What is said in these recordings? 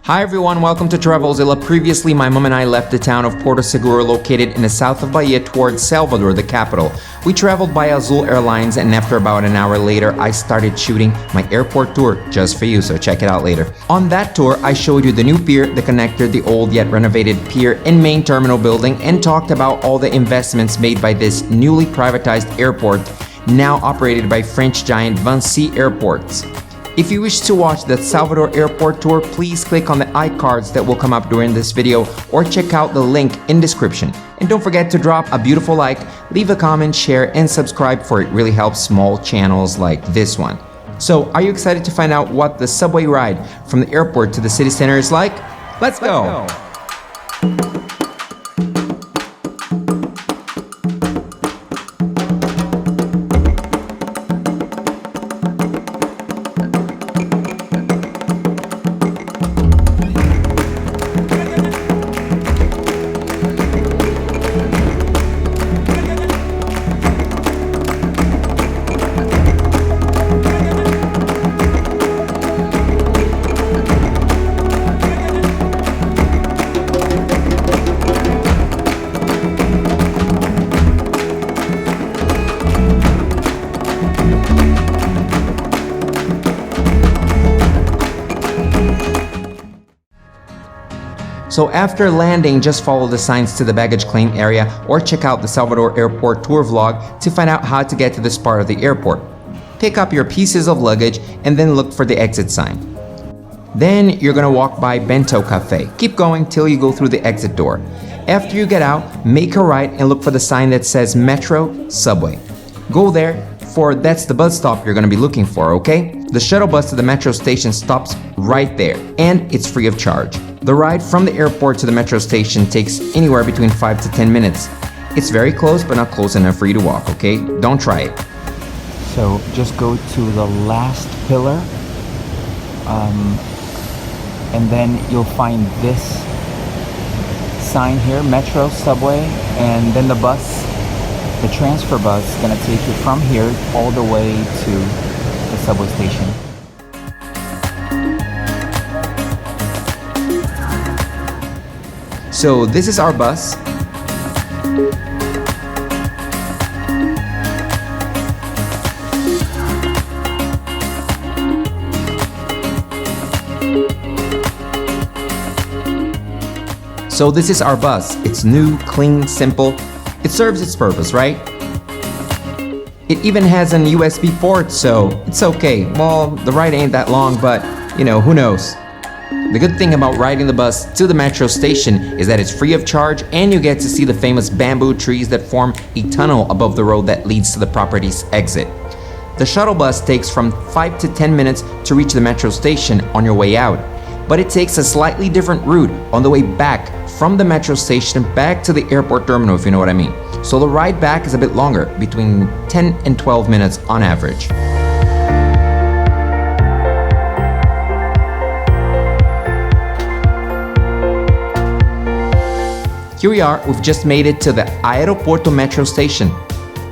Hi everyone, welcome to Travelzilla. Previously, my mom and I left the town of Porto Seguro located in the south of Bahia towards Salvador, the capital. We traveled by Azul Airlines and after about an hour later, I started shooting my airport tour just for you, so check it out later. On that tour, I showed you the new pier, the connector, the old yet renovated pier and main terminal building, and talked about all the investments made by this newly privatized airport, now operated by French giant VINCI Airports. If you wish to watch the Salvador Airport tour, please click on the iCards that will come up during this video or check out the link in description. And don't forget to drop a beautiful like, leave a comment, share, and subscribe, for it really helps small channels like this one. So, are you excited to find out what the subway ride from the airport to the city center is like? Let's go! So after landing, just follow the signs to the baggage claim area or check out the Salvador Airport tour vlog to find out how to get to this part of the airport. Pick up your pieces of luggage and then look for the exit sign. Then you're gonna walk by Bento Cafe. Keep going till you go through the exit door. After you get out, make a right and look for the sign that says Metro Subway. Go there, for that's the bus stop you're gonna be looking for, okay? The shuttle bus to the metro station stops right there, and it's free of charge. The ride from the airport to the metro station takes anywhere between 5 to 10 minutes. It's very close, but not close enough for you to walk, okay? Don't try it. So just go to the last pillar, and then you'll find this sign here, Metro Subway, and then the bus, the transfer bus, is gonna take you from here all the way to the subway station. So this is our bus. So this is our bus. It's new, clean, simple. It serves its purpose, right? It even has an USB port, so it's okay. Well, the ride ain't that long, but you know, who knows? The good thing about riding the bus to the metro station is that it's free of charge and you get to see the famous bamboo trees that form a tunnel above the road that leads to the property's exit. The shuttle bus takes from 5 to 10 minutes to reach the metro station on your way out, but it takes a slightly different route on the way back from the metro station back to the airport terminal, if you know what I mean. So the ride back is a bit longer, between 10 and 12 minutes on average. Here we are, we've just made it to the Aeroporto metro station.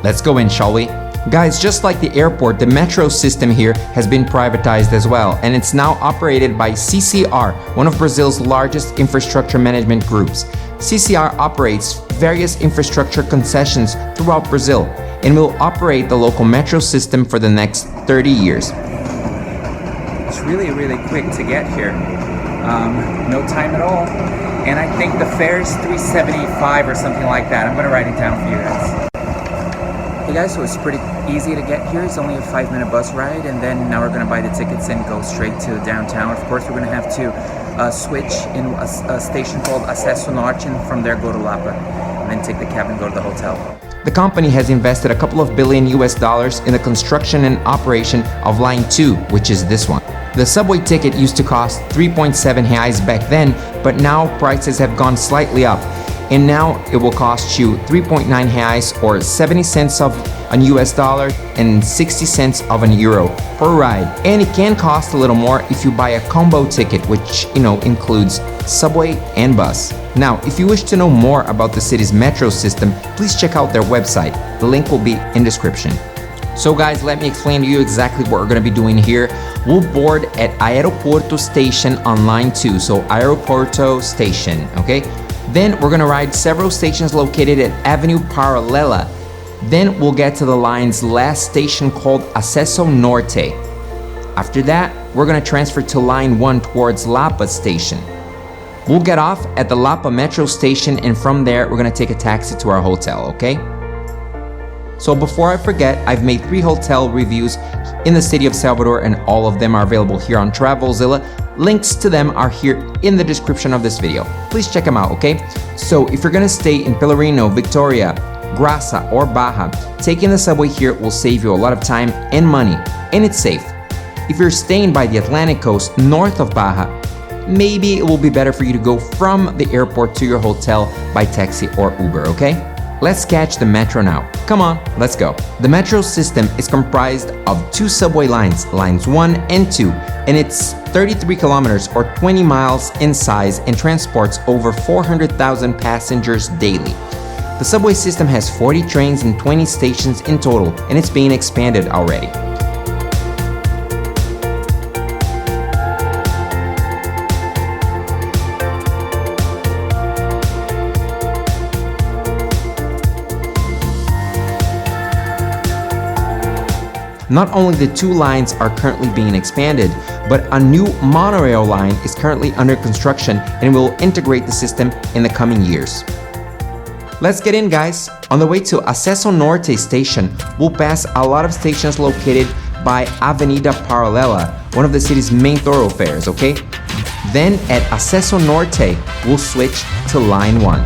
Let's go in, shall we? Guys, just like the airport, the metro system here has been privatized as well, and it's now operated by CCR, one of Brazil's largest infrastructure management groups. CCR operates various infrastructure concessions throughout Brazil and will operate the local metro system for the next 30 years. It's really quick to get here. No time at all. And I think the fare is $3.75 or something like that. I'm gonna write it down for you guys. Hey guys, so it's pretty easy to get here. It's only a 5-minute bus ride, and then now we're gonna buy the tickets and go straight to downtown. Of course, we're gonna have to switch in a station called Acesso Norte, and from there go to LAPA, and then take the cab and go to the hotel. The company has invested a couple of billion US dollars in the construction and operation of Line 2, which is this one. The subway ticket used to cost 3.7 reais back then, but now prices have gone slightly up. And now it will cost you 3.9 reais, or 70 cents of an US dollar and 60 cents of an euro per ride. And it can cost a little more if you buy a combo ticket, which, includes subway and bus. Now, if you wish to know more about the city's metro system, please check out their website. The link will be in description. So guys, let me explain to you exactly what we're going to be doing here. We'll board at Aeroporto Station on line 2, so Aeroporto Station, okay? Then we're gonna ride several stations located at Avenue Paralela. Then we'll get to the line's last station called Acesso Norte. After that, we're gonna transfer to line 1 towards LAPA station. We'll get off at the LAPA metro station, and from there, we're gonna take a taxi to our hotel, okay? So before I forget, I've made 3 hotel reviews in the city of Salvador, and all of them are available here on Travelzilla. Links to them are here in the description of this video. Please check them out, okay? So if you're gonna stay in Pelourinho, Victoria, Graça, or Baja, taking the subway here will save you a lot of time and money, and it's safe. If you're staying by the Atlantic coast north of Baja, maybe it will be better for you to go from the airport to your hotel by taxi or Uber, okay? Let's catch the metro now. Come on, let's go. The metro system is comprised of 2 subway lines, lines 1 and 2, and it's 33 kilometers or 20 miles in size and transports over 400,000 passengers daily. The subway system has 40 trains and 20 stations in total, and it's being expanded already. Not only the 2 lines are currently being expanded, but a new monorail line is currently under construction and will integrate the system in the coming years. Let's get in, guys. On the way to Acesso Norte Station, we'll pass a lot of stations located by Avenida Paralela, one of the city's main thoroughfares, okay? Then at Acesso Norte, we'll switch to line 1.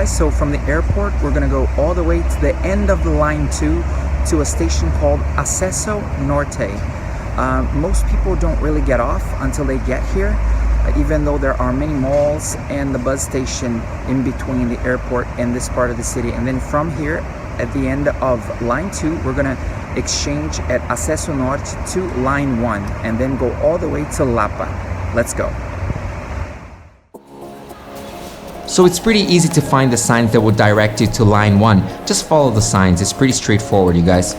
So from the airport, we're gonna go all the way to the end of the line 2 to a station called Acesso Norte. Most people don't really get off until they get here, even though there are many malls and the bus station in between the airport and this part of the city. And then from here, at the end of line 2, we're gonna exchange at Acesso Norte to line 1 and then go all the way to LAPA. Let's go. So it's pretty easy to find the signs that will direct you to line 1. Just follow the signs, it's pretty straightforward, you guys.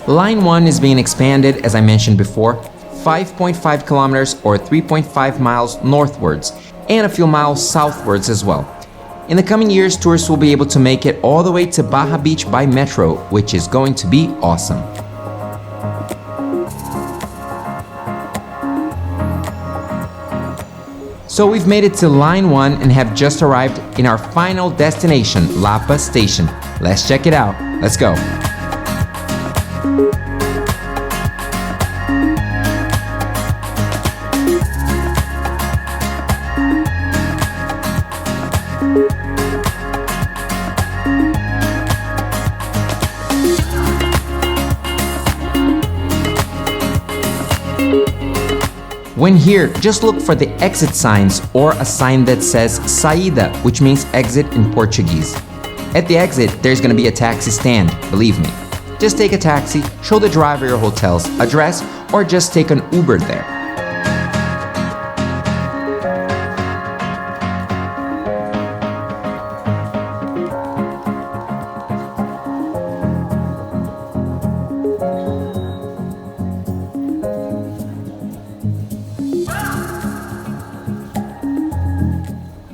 Line 1 is being expanded, as I mentioned before, 5.5 kilometers or 3.5 miles northwards, and a few miles southwards as well. In the coming years, tourists will be able to make it all the way to Baja Beach by metro, which is going to be awesome. So we've made it to line 1 and have just arrived in our final destination, LAPA station. Let's check it out. Let's go. When here, just look for the exit signs or a sign that says Saída, which means exit in Portuguese. At the exit, there's gonna be a taxi stand, believe me. Just take a taxi, show the driver your hotel's address, or just take an Uber there.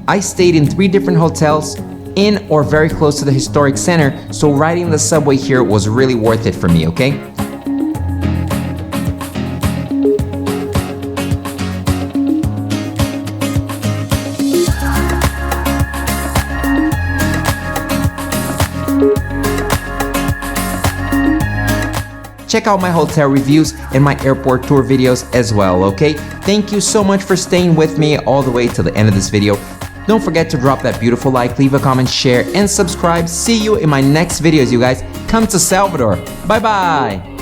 I stayed in 3 different hotels in or very close to the historic center, so riding the subway here was really worth it for me, okay? Check out my hotel reviews and my airport tour videos as well, okay? Thank you so much for staying with me all the way to the end of this video. Don't forget to drop that beautiful like, leave a comment, share, and subscribe. See you in my next videos, you guys. Come to Salvador. Bye-bye.